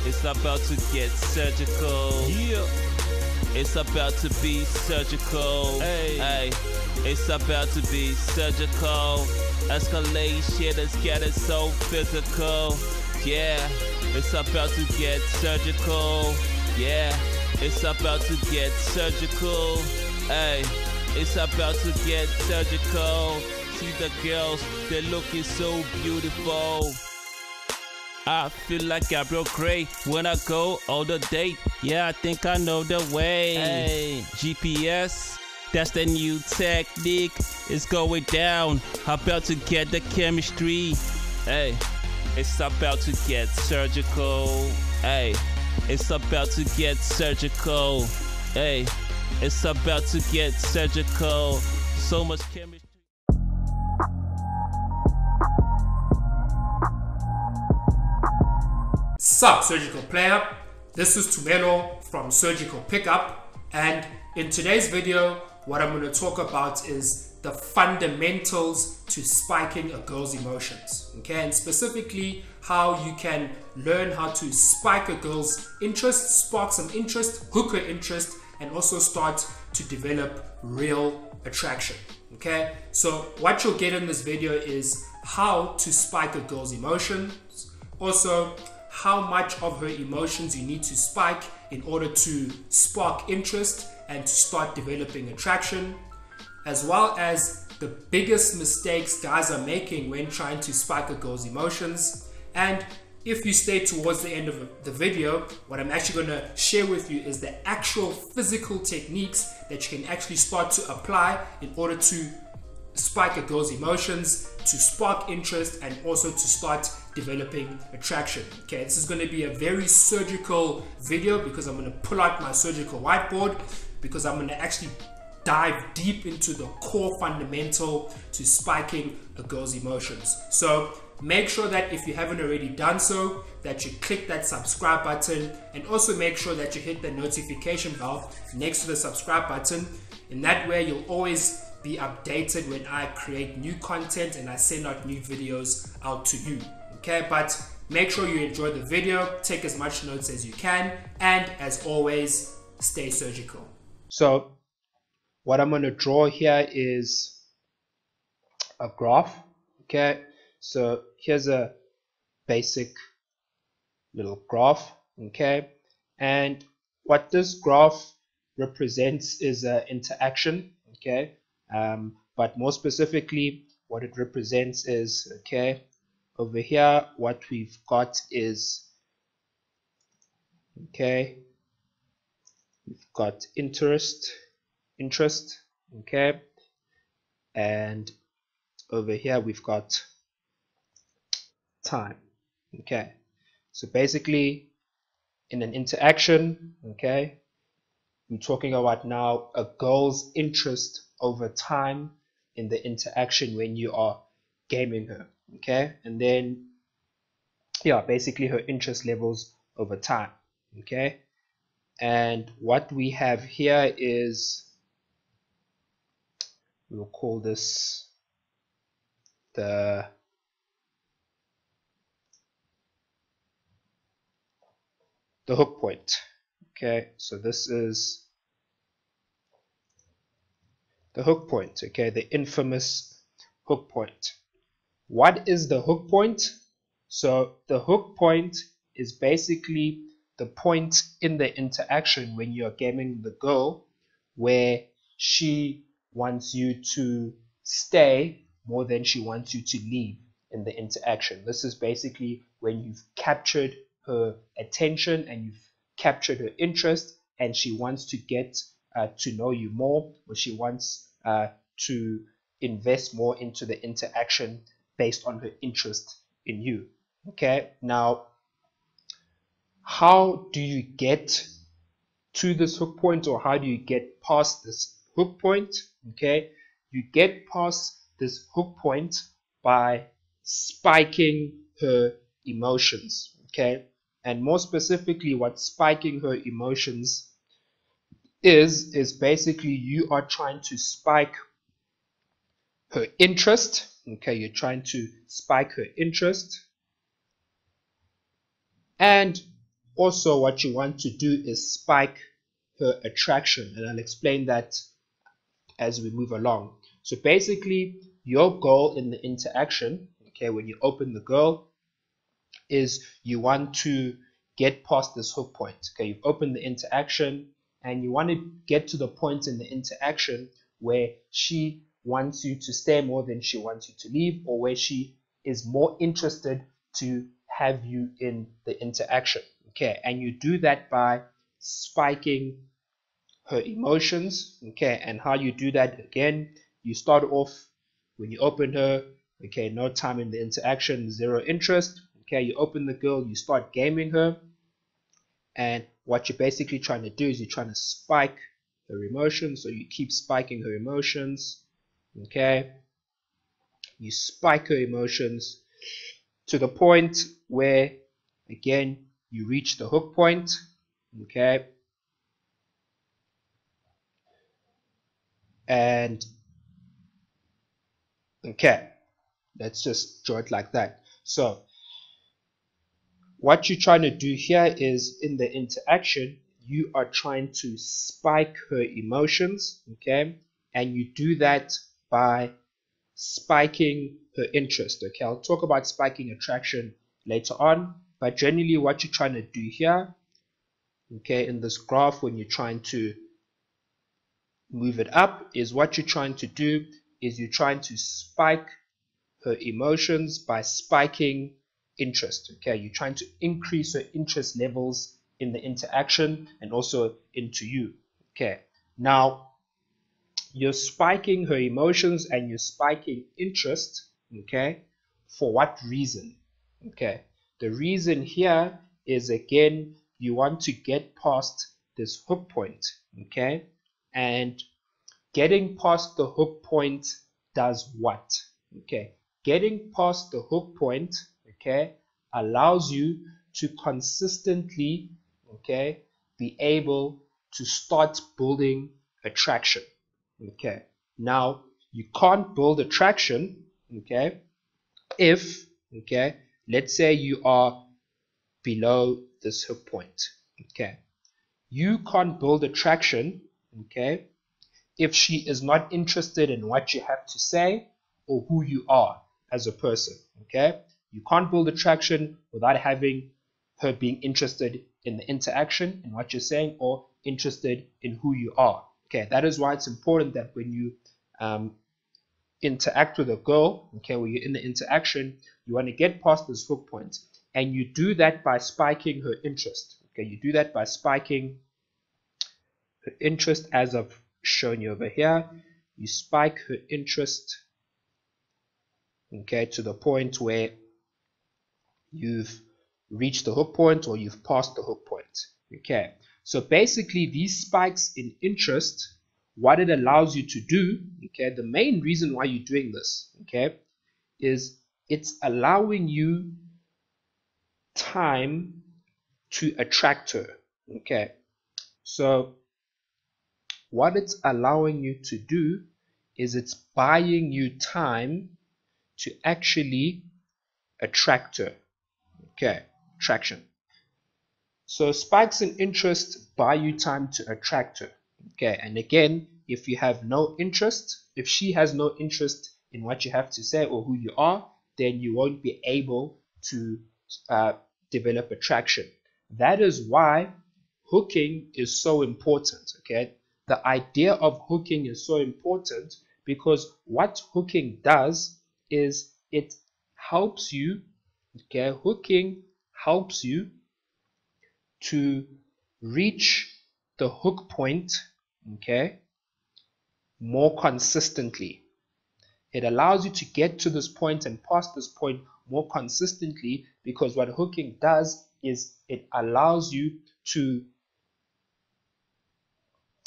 It's about to get surgical. Yeah. It's about to be surgical. Hey. It's about to be surgical. Escalation is getting so physical. Yeah. It's about to get surgical. Yeah. It's about to get surgical. Hey. It's about to get surgical. See the girls, they're looking so beautiful. I feel like I broke great when I go on the date. Yeah, I think I know the way. Hey. GPS, that's the new technique. It's going down. About to get the chemistry. Hey, it's about to get surgical. Hey, it's about to get surgical. Hey, it's about to get surgical. So much chemistry. Sup, Surgical Player, this is Tumelo from Surgical Pickup, and in today's video what I'm going to talk about is the fundamentals to spiking a girl's emotions, okay, and specifically how you can learn how to spike a girl's interest, spark some interest, hook her interest, and also start to develop real attraction. Okay, so what you'll get in this video is how to spike a girl's emotions, also how much of her emotions you need to spike in order to spark interest and to start developing attraction, as well as the biggest mistakes guys are making when trying to spike a girl's emotions. And if you stay towards the end of the video, what I'm actually going to share with you is the actual physical techniques that you can actually start to apply in order to spike a girl's emotions, to spark interest, and also to start developing attraction. Okay, this is going to be a very surgical video because I'm going to pull out my surgical whiteboard, because I'm going to actually dive deep into the core fundamental to spiking a girl's emotions. So make sure that if you haven't already done so, that you click that subscribe button, and also make sure that you hit the notification bell next to the subscribe button. In that way you'll always be updated when I create new content and I send out new videos out to you. Okay, but make sure you enjoy the video, take as much notes as you can, and as always, stay surgical. So what I'm going to draw here is a graph. Okay, so here's a basic little graph. Okay, and what this graph represents is an interaction. Okay, but more specifically what it represents is, okay, over here what we've got is, okay, we've got interest, okay, and over here we've got time. Okay, so basically in an interaction, okay, I'm talking about now a girl's interest over time in the interaction when you are gaming her, okay, and then yeah, basically her interest levels over time. Okay, and what we have here is, we'll call this the hook point. Okay, so this is the hook point, okay, the infamous hook point. What is the hook point? So the hook point is basically the point in the interaction when you're gaming the girl where she wants you to stay more than she wants you to leave in the interaction. This is basically when you've captured her attention and you've captured her interest, and she wants to get to know you more, or she wants to invest more into the interaction based on her interest in you. Okay, now how do you get to this hook point, or how do you get past this hook point? Okay, you get past this hook point by spiking her emotions. Okay, and more specifically what spiking her emotions is basically you are trying to spike her interest. Okay, you're trying to spike her interest, and also what you want to do is spike her attraction, and I'll explain that as we move along. So basically, your goal in the interaction, okay, when you open the girl, is you want to get past this hook point. Okay, you've opened the interaction and you want to get to the point in the interaction where she wants you to stay more than she wants you to leave, or where she is more interested to have you in the interaction. Okay, and you do that by spiking her emotions. Okay, and how you do that, again, you start off when you open her, okay, no time in the interaction, zero interest. Okay, you open the girl, you start gaming her, and what you're basically trying to do is you're trying to spike her emotions. So you keep spiking her emotions. Okay, you spike her emotions to the point where, again, you reach the hook point. Okay, and okay, let's just draw it like that. So what you're trying to do here is, in the interaction, you are trying to spike her emotions. Okay, and you do that by spiking her interest. Okay, I'll talk about spiking attraction later on, but generally what you're trying to do here, okay, in this graph, when you're trying to move it up, is what you're trying to do is you're trying to spike her emotions by spiking interest. Okay, you're trying to increase her interest levels in the interaction and also into you. Okay, now you're spiking her emotions and you're spiking interest. Okay, for what reason? Okay, the reason here is, again, you want to get past this hook point. Okay, and getting past the hook point does what? Okay, getting past the hook point, okay, allows you to consistently, okay, be able to start building attraction. Okay, now you can't build attraction, okay, if, okay, let's say you are below this hook point. Okay, you can't build attraction, okay, if she is not interested in what you have to say or who you are as a person. Okay, you can't build attraction without having her being interested in the interaction and what you're saying, or interested in who you are. Okay, that is why it's important that when you interact with a girl, okay, when you're in the interaction, you want to get past this hook point, and you do that by spiking her interest. Okay, you do that by spiking her interest, as I've shown you over here. You spike her interest, okay, to the point where you've reached the hook point or you've passed the hook point. Okay, so basically these spikes in interest, what it allows you to do, okay, the main reason why you're doing this, okay, is it's allowing you time to attract her. Okay, so what it's allowing you to do is it's buying you time to actually attract her. Okay, attraction. So spikes in interest buy you time to attract her. Okay, and again, if you have no interest, if she has no interest in what you have to say or who you are, then you won't be able to develop attraction. That is why hooking is so important. Okay, the idea of hooking is so important because what hooking does is it helps you, okay, hooking helps you to reach the hook point, okay, more consistently. It allows you to get to this point and past this point more consistently, because what hooking does is it allows you to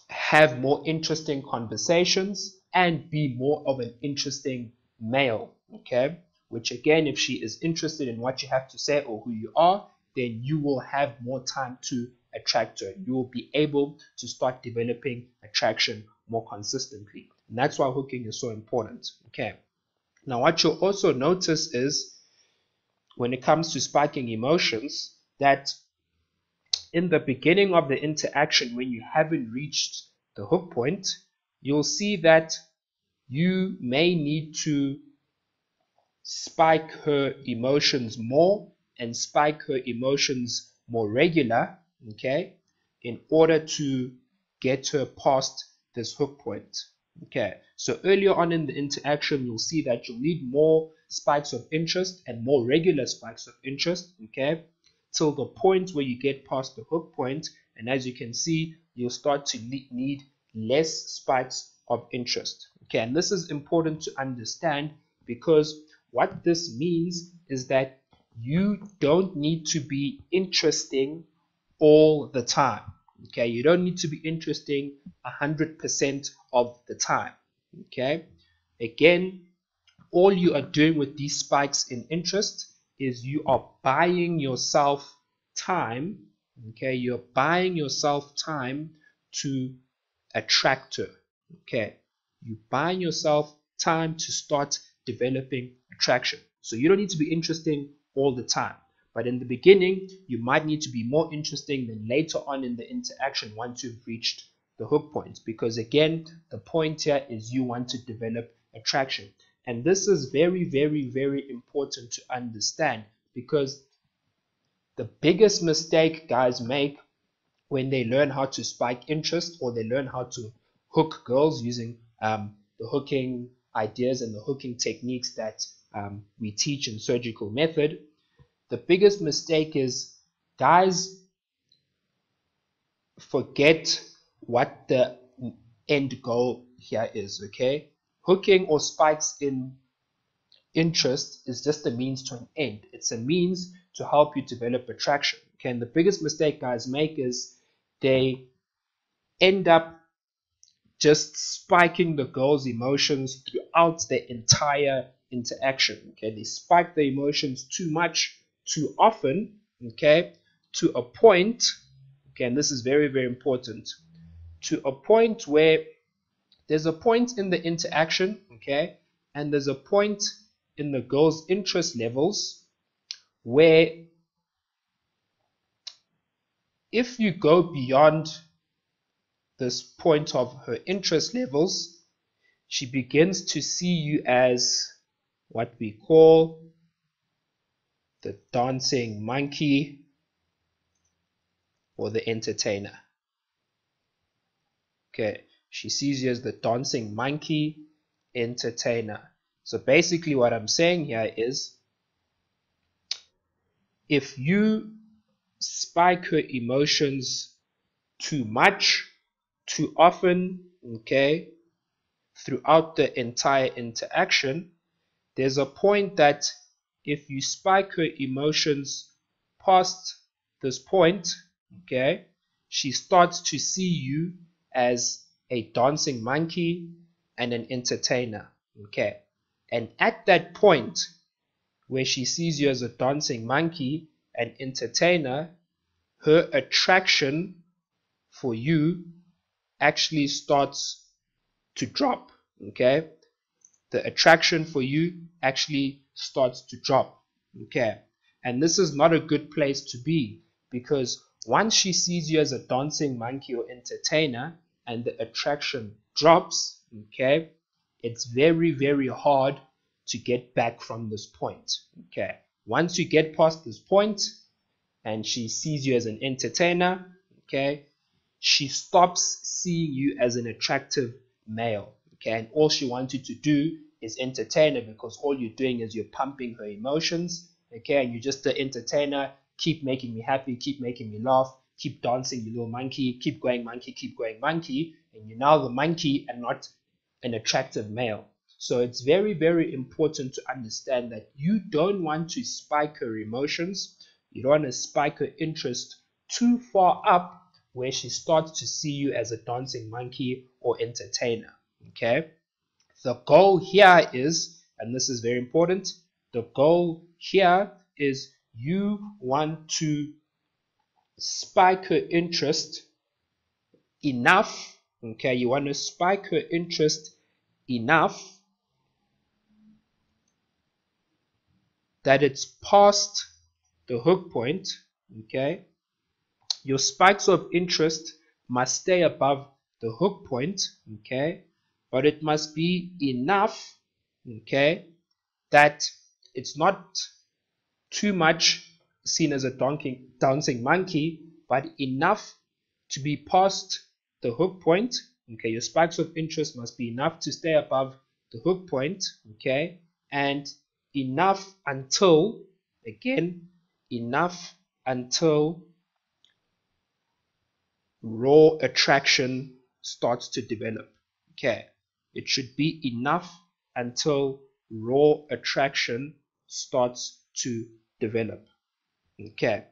have more interesting conversations and be more of an interesting male. Okay, which again, if she is interested in what you have to say or who you are, then you will have more time to attract her. You will be able to start developing attraction more consistently. And that's why hooking is so important. Okay, now what you'll also notice is, when it comes to spiking emotions, that in the beginning of the interaction, when you haven't reached the hook point, you'll see that you may need to spike her emotions more and spike her emotions more regular, okay, in order to get her past this hook point. Okay, so earlier on in the interaction, you'll see that you'll need more spikes of interest and more regular spikes of interest, okay, till the point where you get past the hook point. And as you can see, you'll start to need less spikes of interest. Okay, and this is important to understand, because what this means is that you don't need to be interesting all the time. Okay, you don't need to be interesting 100% of the time. Okay, again, all you are doing with these spikes in interest is you are buying yourself time. Okay, you're buying yourself time to attract her. Okay, you buying yourself time to start developing attraction. So you don't need to be interesting all the time. But in the beginning, you might need to be more interesting than later on in the interaction once you've reached the hook point. Because again, the point here is you want to develop attraction. And this is very, very, very important to understand, because the biggest mistake guys make when they learn how to spike interest, or they learn how to hook girls using the hooking ideas and the hooking techniques that we teach in Surgical Method, the biggest mistake is guys forget what the end goal here is. Okay, hooking or spikes in interest is just a means to an end. It's a means to help you develop attraction. Okay, and the biggest mistake guys make is they end up just spiking the girl's emotions throughout the entire interaction. Okay, they spike the emotions too much, too often, okay, to a point, okay, and this is very, very important, to a point where there's a point in the interaction, okay, and there's a point in the girl's interest levels where if you go beyond this point of her interest levels, she begins to see you as what we call the dancing monkey or the entertainer. Okay, she sees you as the dancing monkey, entertainer. So basically what I'm saying here is, if you spike her emotions too much, too often, okay, throughout the entire interaction, there's a point that if you spike her emotions past this point, okay, she starts to see you as a dancing monkey and an entertainer. Okay, and at that point where she sees you as a dancing monkey and entertainer, her attraction for you actually starts to drop. Okay, the attraction for you actually starts to drop. Okay, and this is not a good place to be, because once she sees you as a dancing monkey or entertainer and the attraction drops, okay, it's very, very hard to get back from this point. Okay, once you get past this point and she sees you as an entertainer, okay, she stops seeing you as an attractive male. Okay, and all she wants you to do is entertain her, because all you're doing is you're pumping her emotions. Okay, and you're just the entertainer. Keep making me happy, keep making me laugh, keep dancing, you little monkey, keep going monkey, and you're now the monkey and not an attractive male. So it's very, very important to understand that you don't want to spike her emotions. You don't want to spike her interest too far up where she starts to see you as a dancing monkey or entertainer. Okay, the goal here is, and this is very important, the goal here is you want to spike her interest enough. Okay, you want to spike her interest enough that it's past the hook point. Okay, your spikes of interest must stay above the hook point, okay, but it must be enough, okay, that it's not too much seen as a dancing monkey, but enough to be past the hook point. Okay, your spikes of interest must be enough to stay above the hook point, okay, and enough until, again, enough until raw attraction starts to develop. Okay, it should be enough until raw attraction starts to develop. Okay,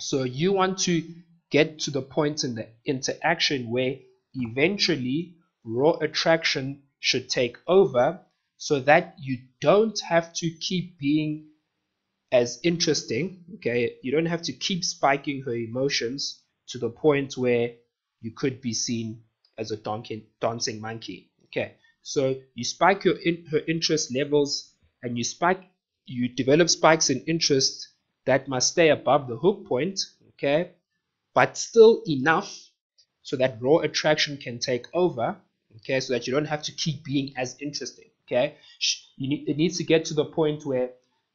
so you want to get to the point in the interaction where eventually raw attraction should take over, so that you don't have to keep being as interesting. Okay, you don't have to keep spiking her emotions to the point where you could be seen as a dancing monkey. Okay, so you spike her interest levels, and you develop spikes in interest that must stay above the hook point, okay, but still enough so that raw attraction can take over, okay, so that you don't have to keep being as interesting. Okay, it needs to get to the point where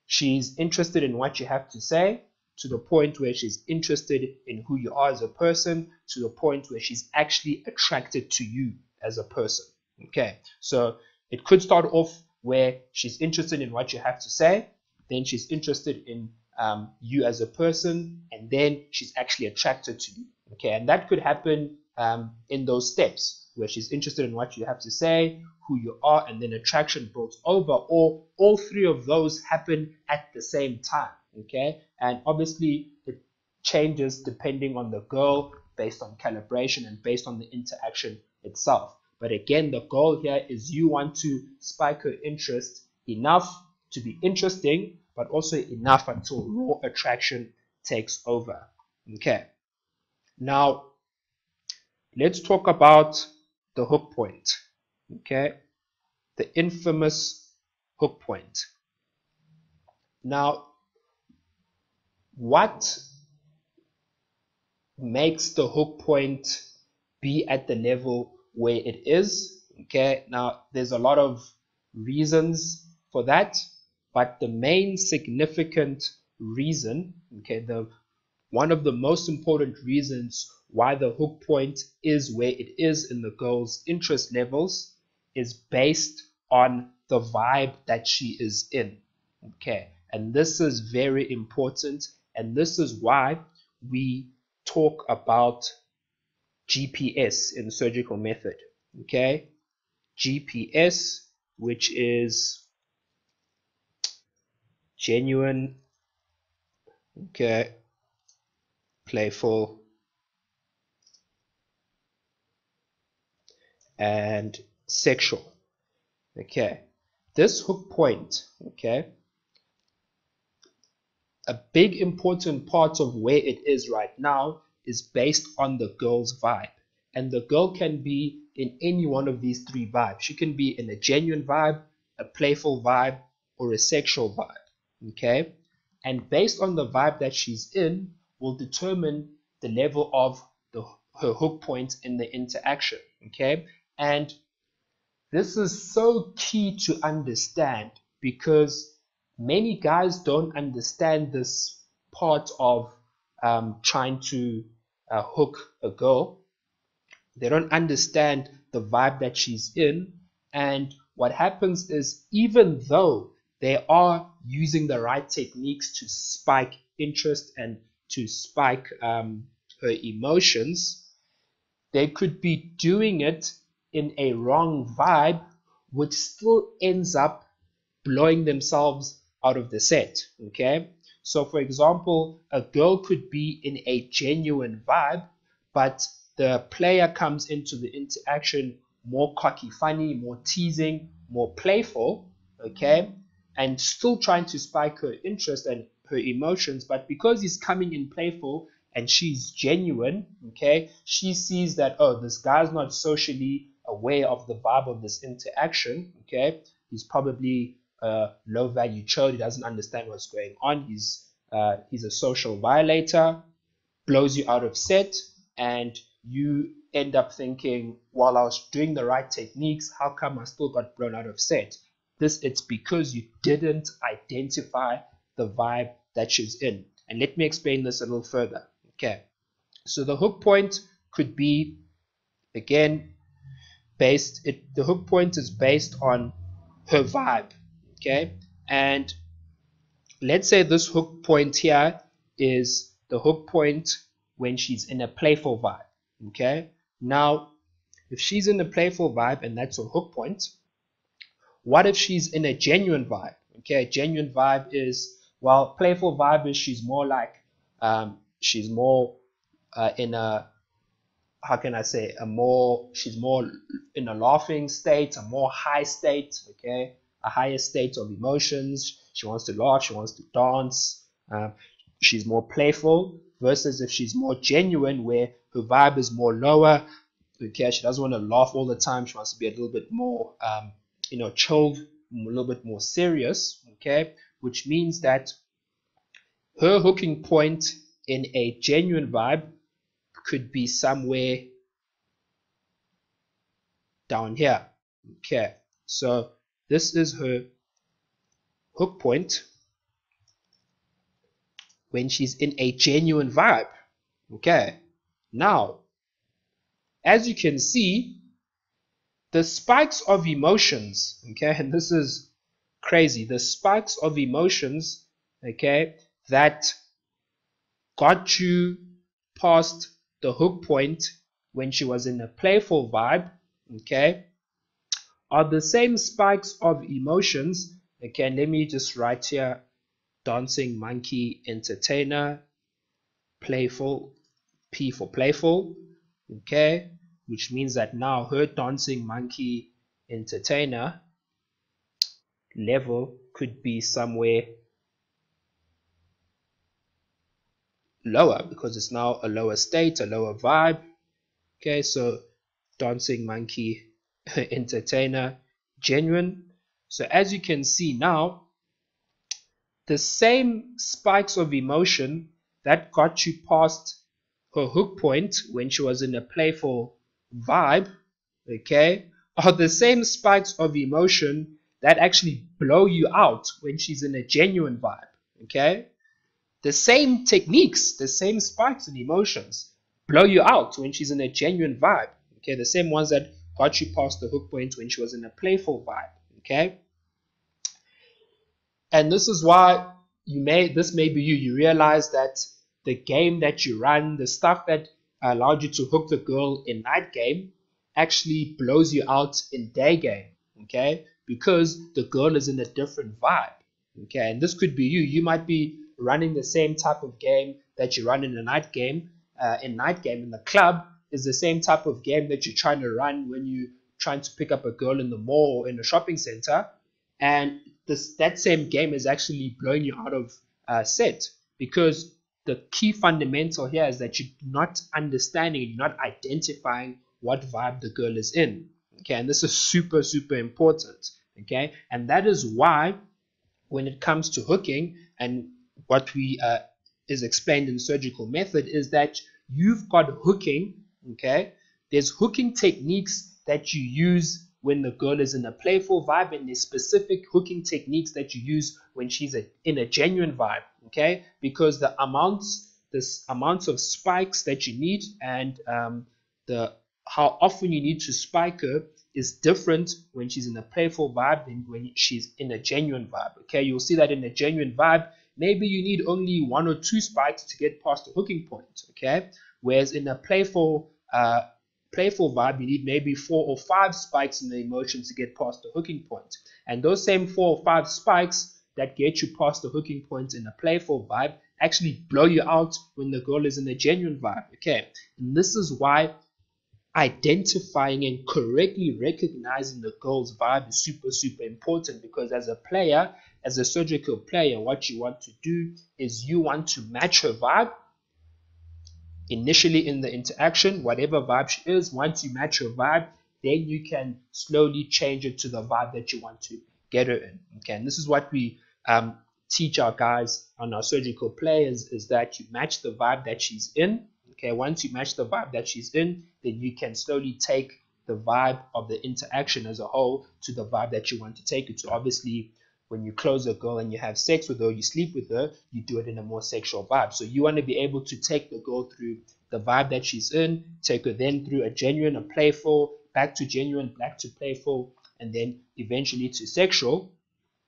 she's interested in what you have to say, to the point where she's interested in who you are as a person, to the point where she's actually attracted to you as a person. Okay, so it could start off where she's interested in what you have to say, then she's interested in you as a person, and then she's actually attracted to you. Okay, and that could happen in those steps where she's interested in what you have to say, who you are, and then attraction builds over, or all three of those happen at the same time. Okay, and obviously it changes depending on the girl, based on calibration and based on the interaction itself. But again, the goal here is you want to spike her interest enough to be interesting, but also enough until raw attraction takes over. Okay, now let's talk about the hook point. Okay, the infamous hook point. Now, what makes the hook point be at the level where it is? Okay, now there's a lot of reasons for that, but the main significant reason, okay, one of the most important reasons why the hook point is where it is in the girl's interest levels is based on the vibe that she is in. Okay, and this is very important, and this is why we talk about GPS in surgical method. Okay, GPS, which is genuine, okay, playful, and sexual. Okay, this hook point, okay, a big important part of where it is right now is based on the girl's vibe. And the girl can be in any one of these three vibes. She can be in a genuine vibe, a playful vibe, or a sexual vibe. Okay, and based on the vibe that she's in will determine the level of her hook point in the interaction. Okay, and this is so key to understand, because many guys don't understand this part of trying to hook a girl. They don't understand the vibe that she's in, and what happens is, even though they are using the right techniques to spike interest and to spike her emotions, they could be doing it in a wrong vibe, which still ends up blowing themselves out of the set. Okay, so for example, a girl could be in a genuine vibe, but the player comes into the interaction more cocky, funny, more teasing, more playful, okay, and still trying to spike her interest and her emotions. But because he's coming in playful and she's genuine, okay, she sees that, oh, this guy's not socially aware of the vibe of this interaction. Okay, he's probably a low value child. He doesn't understand what's going on. He's a social violator. blows you out of set, and you end up thinking, while I was doing the right techniques, how come I still got blown out of set? It's because you didn't identify the vibe that she's in. And let me explain this a little further. Okay, so the hook point could be, again, the hook point is based on her vibe. Okay, and let's say this hook point here is the hook point when she's in a playful vibe. Okay, now if she's in a playful vibe and that's her hook point, what if she's in a genuine vibe? Okay, a genuine vibe is, well, playful vibe is she's more like she's more in a, how can I say, she's more in a laughing state, a more high state, okay, a higher state of emotions. She wants to laugh, she wants to dance, she's more playful, versus if she's more genuine, where her vibe is more lower, okay, she doesn't want to laugh all the time, she wants to be a little bit more chilled, a little bit more serious, okay, which means that her hooking point in a genuine vibe could be somewhere down here. Okay, so this is her hook point when she's in a genuine vibe. Okay, now as you can see, the spikes of emotions, okay, and this is crazy, the spikes of emotions, okay, that got you past the hook point when she was in a playful vibe, okay, are the same spikes of emotions. Okay, let me just write here, dancing monkey entertainer, playful, P for playful, okay, which means that now her dancing monkey entertainer level could be somewhere lower, because it's now a lower state, a lower vibe. Okay, so dancing monkey entertainer genuine. So as you can see now, the same spikes of emotion that got you past her hook point when she was in a playful vibe, okay, are the same spikes of emotion that actually blow you out when she's in a genuine vibe. Okay, the same techniques, the same spikes and emotions blow you out when she's in a genuine vibe. Okay, the same ones that got you past the hook point when she was in a playful vibe. Okay, and this is why this may be you realize that the game that you run, the stuff that allowed you to hook the girl in night game, actually blows you out in day game. Okay, because the girl is in a different vibe. Okay, and this could be you might be running the same type of game that you run in a night game. In the club is the same type of game that you're trying to run when you're trying to pick up a girl in the mall or in a shopping center, and that same game is actually blowing you out of set, because the key fundamental here is that you're not understanding, you're not identifying what vibe the girl is in. Okay, and this is super important. Okay, and that is why when it comes to hooking, and what we is explained in surgical method, is that you've got hooking. Okay, there's hooking techniques that you use when the girl is in a playful vibe, and there's specific hooking techniques that you use when she's in a genuine vibe. Okay, because the amounts of spikes that you need, and how often you need to spike her is different when she's in a playful vibe than when she's in a genuine vibe. Okay, you'll see that in a genuine vibe, maybe you need only 1 or 2 spikes to get past the hooking point. Okay, whereas in a playful vibe, you need maybe 4 or 5 spikes in the emotions to get past the hooking point. And those same 4 or 5 spikes that get you past the hooking point in a playful vibe actually blow you out when the girl is in a genuine vibe. Okay, and this is why identifying and correctly recognizing the girl's vibe is super important, because as a player, as a surgical player, what you want to do is you want to match her vibe initially in the interaction, whatever vibe she is. Once you match her vibe, then you can slowly change it to the vibe that you want to get her in. Okay, and this is what we teach our guys on our surgical play is that you match the vibe that she's in. Okay, once you match the vibe that she's in, then you can slowly take the vibe of the interaction as a whole to the vibe that you want to take it to. Obviously, when you close a girl and you have sex with her, you sleep with her, you do it in a more sexual vibe. So you want to be able to take the girl through the vibe that she's in, take her then through a genuine, a playful, back to genuine, back to playful, and then eventually to sexual.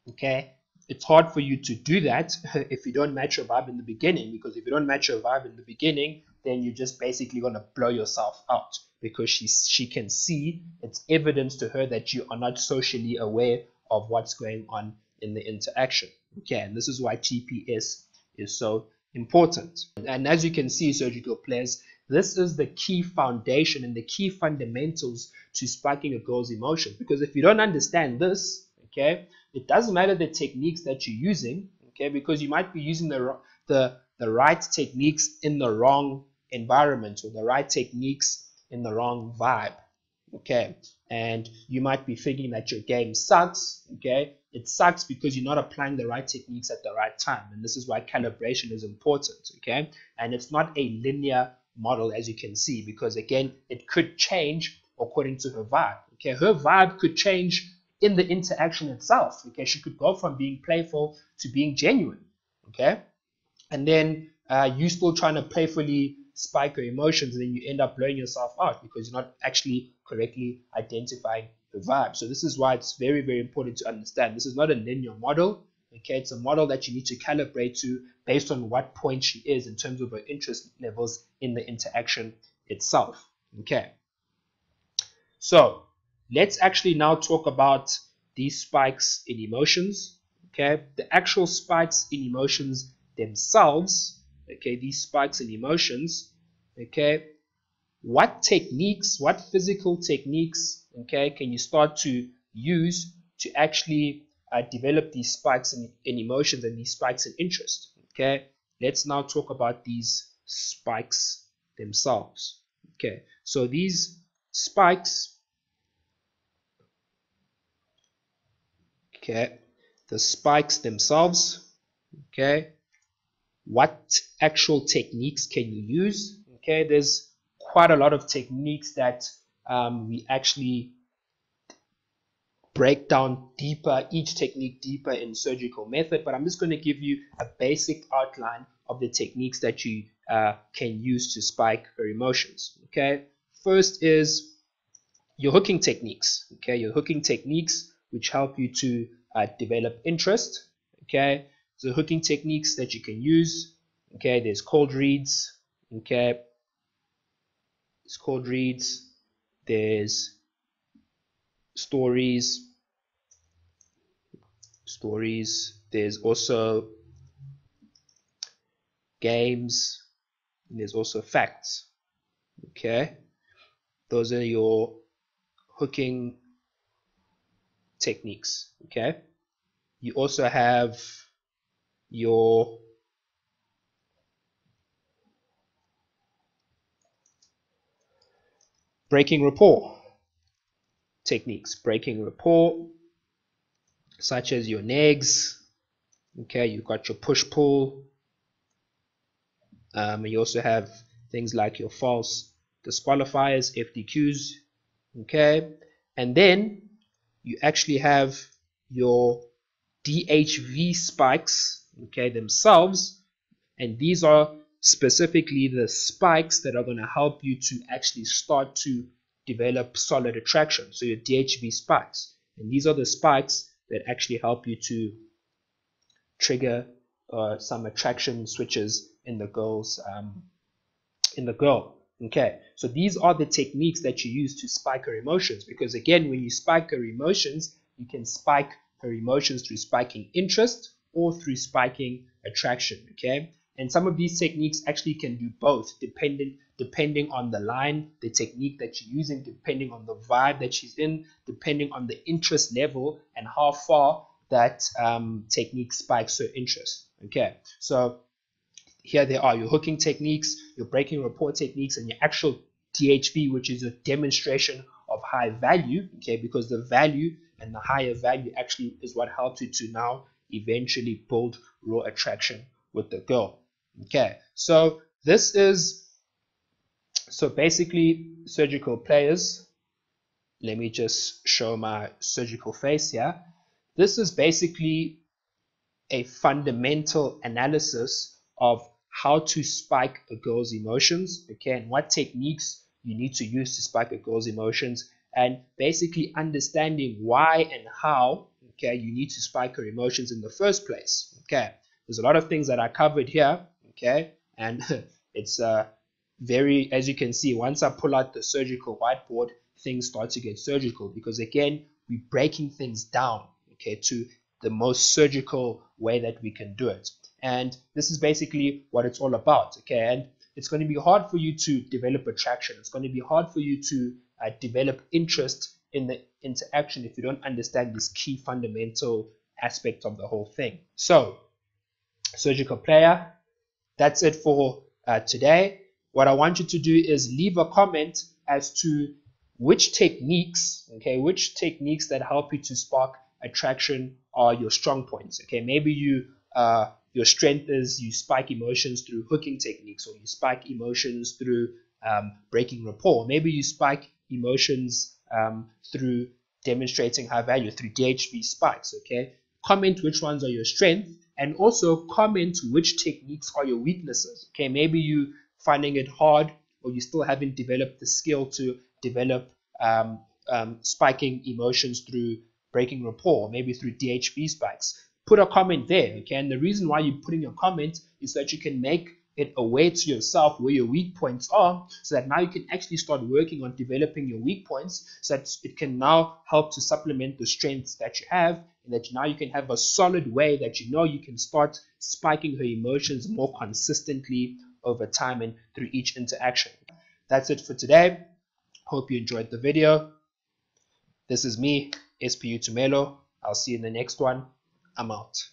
Okay, it's hard for you to do that if you don't match your vibe in the beginning, because if you don't match your vibe in the beginning, then you're just basically going to blow yourself out, because she can see, it's evidence to her that you are not socially aware of what's going on in the interaction. Okay, and this is why TPS is so important. And as you can see, surgical players, this is the key foundation and the key fundamentals to spiking a girl's emotions. Because if you don't understand this, okay, it doesn't matter the techniques that you're using, okay, because you might be using the right techniques in the wrong environment, or the right techniques in the wrong vibe. Okay, and you might be thinking that your game sucks. Okay, it sucks because you're not applying the right techniques at the right time, and this is why calibration is important. Okay, and it's not a linear model, as you can see, because again, it could change according to her vibe. Okay, her vibe could change in the interaction itself. Okay, she could go from being playful to being genuine. Okay, and then you still trying to playfully spike your emotions, and then you end up blowing yourself out because you're not actually correctly identifying the vibe. So this is why it's very, very important to understand. This is not a linear model. Okay, it's a model that you need to calibrate to based on what point she is in terms of her interest levels in the interaction itself. Okay, so let's actually now talk about these spikes in emotions. Okay, the actual spikes in emotions themselves. Okay, these spikes in emotions. Okay, what techniques, what physical techniques, okay, can you start to use to actually develop these spikes in emotions and these spikes in interest? Okay, let's now talk about these spikes themselves. Okay, so these spikes, okay, the spikes themselves, okay, what actual techniques can you use? Okay, there's quite a lot of techniques that we actually break down deeper, each technique deeper in surgical method, but I'm just going to give you a basic outline of the techniques that you can use to spike your emotions. Okay, first is your hooking techniques. Okay, your hooking techniques which help you to develop interest. Okay, so hooking techniques that you can use. Okay, there's cold reads. Okay, there's cold reads. There's stories. There's also games. And there's also facts. Okay, those are your hooking techniques. Okay, you also have your breaking rapport techniques. Breaking rapport, such as your negs. Okay, you've got your push-pull. You also have things like your false disqualifiers, FDQs. Okay, and then you actually have your DHV spikes, okay, themselves, and these are specifically the spikes that are going to help you to actually start to develop solid attraction. So your DHV spikes, and these are the spikes that actually help you to trigger some attraction switches in the girl. Okay, so these are the techniques that you use to spike her emotions, because again, when you spike her emotions, you can spike her emotions through spiking interest or through spiking attraction. Okay, and some of these techniques actually can do both, depending on the line, the technique that you're using, depending on the vibe that she's in, depending on the interest level and how far that technique spikes her interest. Okay, so here they are, your hooking techniques, your breaking rapport techniques, and your actual DHV, which is a demonstration of high value. Okay, because the value and the higher value actually is what helps you to now eventually build raw attraction with the girl. Okay, so this is, so basically surgical players, let me just show my surgical face here. This is basically a fundamental analysis of how to spike a girl's emotions, okay, and what techniques you need to use to spike a girl's emotions, and basically understanding why and how, okay, you need to spike her emotions in the first place. Okay, there's a lot of things that are covered here, okay, and it's very, as you can see, once I pull out the surgical whiteboard, things start to get surgical, because again, we're breaking things down, okay, to the most surgical way that we can do it. And this is basically what it's all about, okay? And it's going to be hard for you to develop attraction. It's going to be hard for you to develop interest in the interaction if you don't understand this key fundamental aspect of the whole thing. So, surgical player, that's it for today. What I want you to do is leave a comment as to which techniques, okay, which techniques that help you to spark attraction are your strong points. Okay, maybe your strength is you spike emotions through hooking techniques, or you spike emotions through breaking rapport. Maybe you spike emotions through demonstrating high value, through DHV spikes. Okay, comment which ones are your strength, and also comment which techniques are your weaknesses. Okay, maybe you finding it hard, or you still haven't developed the skill to develop spiking emotions through breaking rapport, maybe through DHB spikes. Put a comment there, okay? And the reason why you're putting a comment is that you can make it aware to yourself where your weak points are, so that now you can actually start working on developing your weak points, so that it can now help to supplement the strengths that you have, and that now you can have a solid way that you know you can start spiking her emotions more consistently over time and through each interaction. That's it for today. Hope you enjoyed the video. This is me, SPU Tumelo. I'll see you in the next one. I'm out.